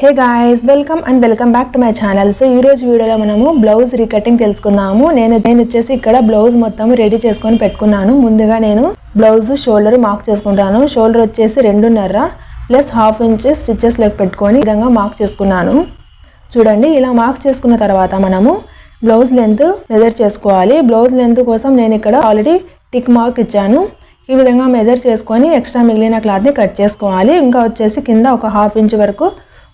Hey guys, welcome back to my channel. So ఈ రోజు వీడియోలో మనము బ్లౌజ్ రీకటింగ్ తెలుసుకుందాము. నేను వచ్చేసి ఇక్కడ బ్లౌజ్ మొత్తం రెడీ చేసుకొని పెట్టుకున్నాను. ముందుగా నేను బ్లౌజ్ షోల్డర్ మార్క్ చేసుకుంటాను. షోల్డర్ వచ్చేసి 2.5 ప్లస్ హాఫ్ ఇంచ్ స్టిచెస్ లెక్క పెట్టుకొని ఈ విధంగా మార్క్ చేసుకున్నాను. చూడండి, ఇలా మార్క్ చేసుకున్న తర్వాత మనము బ్లౌజ్ లెంత్ మెజర్ చేసుకోవాలి. బ్లౌజ్ లెంత్ కోసం నేను ఇక్కడ ఆల్రెడీ టిక్ మార్క్ ఇచ్చాను. ఈ విధంగా మెజర్ చేసుకొని ఎక్స్ట్రా మిగిలిన క్లాత్ని కట్ చేసుకోవాలి. ఇంకా వచ్చేసి కింద ఒక హాఫ్ ఇంచ్ వరకు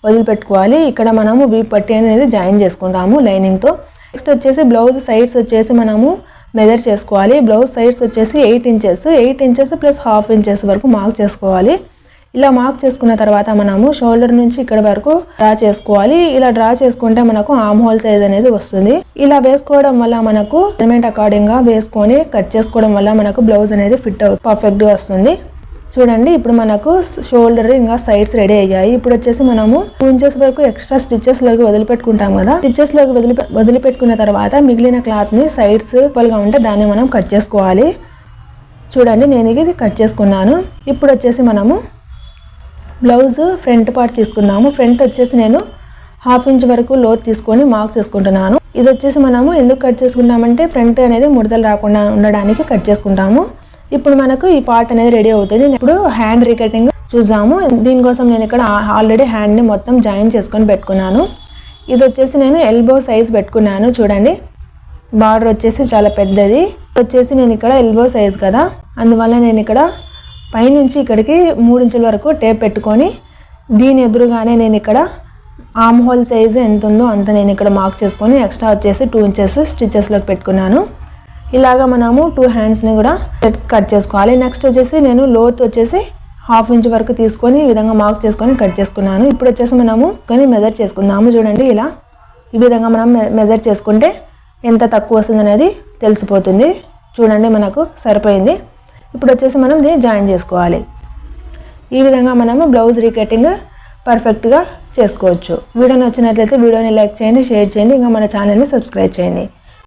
వదిలిపెట్టుకోవాలి. ఇక్కడ మనము వీ పట్టి అనేది జాయిన్ చేసుకుంటాము లైనింగ్తో. నెక్స్ట్ వచ్చేసి బ్లౌజ్ సైడ్స్ వచ్చేసి మనము మెజర్ చేసుకోవాలి. బ్లౌజ్ సైడ్స్ వచ్చేసి 8 ఇంచెస్ ప్లస్ హాఫ్ ఇంచెస్ వరకు మార్క్ చేసుకోవాలి. ఇలా మార్క్ చేసుకున్న తర్వాత మనము షోల్డర్ నుంచి ఇక్కడ వరకు డ్రా చేసుకోవాలి. ఇలా డ్రా చేసుకుంటే మనకు ఆర్మ్ హోల్ సైజ్ అనేది వస్తుంది. ఇలా వేసుకోవడం వల్ల మనకు మెజర్మెంట్ అకార్డింగ్ గా వేసుకొని కట్ చేసుకోవడం వల్ల మనకు బ్లౌజ్ అనేది ఫిట్ పర్ఫెక్ట్ గా వస్తుంది. చూడండి, ఇప్పుడు మనకు షోల్డర్ ఇంకా సైడ్స్ రెడీ అయ్యాయి. ఇప్పుడు వచ్చేసి మనము 2 ఇంచెస్ వరకు ఎక్స్ట్రా స్టిచెస్ లోకి వదిలిపెట్టుకుంటాం కదా. స్టిచెస్ లోకి వదిలిపెట్టుకున్న తర్వాత మిగిలిన క్లాత్ ని సైడ్స్ ఈక్వల్గా ఉంటే దాన్ని మనం కట్ చేసుకోవాలి. చూడండి, నేను ఇది కట్ చేసుకున్నాను. ఇప్పుడు వచ్చేసి మనము బ్లౌజ్ ఫ్రంట్ పార్ట్ తీసుకుందాము. ఫ్రంట్ వచ్చేసి నేను హాఫ్ ఇంచ్ వరకు లోత్ తీసుకొని మార్క్ చేసుకుంటున్నాను. ఇది వచ్చేసి మనము ఎందుకు కట్ చేసుకుంటామంటే ఫ్రంట్ అనేది ముడతలు రాకుండా ఉండడానికి కట్ చేసుకుంటాము. ఇప్పుడు మనకు ఈ పార్ట్ అనేది రెడీ అవుతుంది. ఇప్పుడు హ్యాండ్ రీకటింగ్ చూద్దాము. దీనికోసం నేను ఇక్కడ ఆల్రెడీ హ్యాండ్ని మొత్తం జాయిన్ చేసుకొని పెట్టుకున్నాను. ఇది వచ్చేసి నేను ఎల్బో సైజ్ పెట్టుకున్నాను. చూడండి, బార్డర్ వచ్చేసి చాలా పెద్దది. వచ్చేసి నేను ఇక్కడ ఎల్బో సైజ్ కదా, అందువల్ల నేను ఇక్కడ పైనుంచి ఇక్కడికి 3 ఇంచుల వరకు టేప్ పెట్టుకొని దీని ఎదురుగానే నేను ఇక్కడ ఆర్మ్ హోల్ సైజు ఎంత ఉందో అంత నేను ఇక్కడ మార్క్ చేసుకొని ఎక్స్ట్రా వచ్చేసి 2 ఇంచెస్ స్టిచెస్లోకి పెట్టుకున్నాను. ఇలాగా మనము 2 హ్యాండ్స్ని కూడా కట్ చేసుకోవాలి. నెక్స్ట్ వచ్చేసి నేను లోత్ వచ్చేసి హాఫ్ ఇంచ్ వరకు తీసుకొని ఈ విధంగా మార్క్ చేసుకొని కట్ చేసుకున్నాను. ఇప్పుడు వచ్చేసి మనము కొన్ని మెజర్ చేసుకుందాము. చూడండి, ఇలా ఈ విధంగా మనం మెజర్ చేసుకుంటే ఎంత తక్కువ వస్తుంది అనేది తెలిసిపోతుంది. చూడండి, మనకు సరిపోయింది. ఇప్పుడు వచ్చేసి మనం దీన్ని జాయిన్ చేసుకోవాలి. ఈ విధంగా మనము బ్లౌజ్ రీకటింగ్ పర్ఫెక్ట్గా చేసుకోవచ్చు. వీడియో నచ్చినట్లయితే వీడియోని లైక్ చేయండి, షేర్ చేయండి, ఇంకా మన ఛానల్ని సబ్స్క్రైబ్ చేయండి.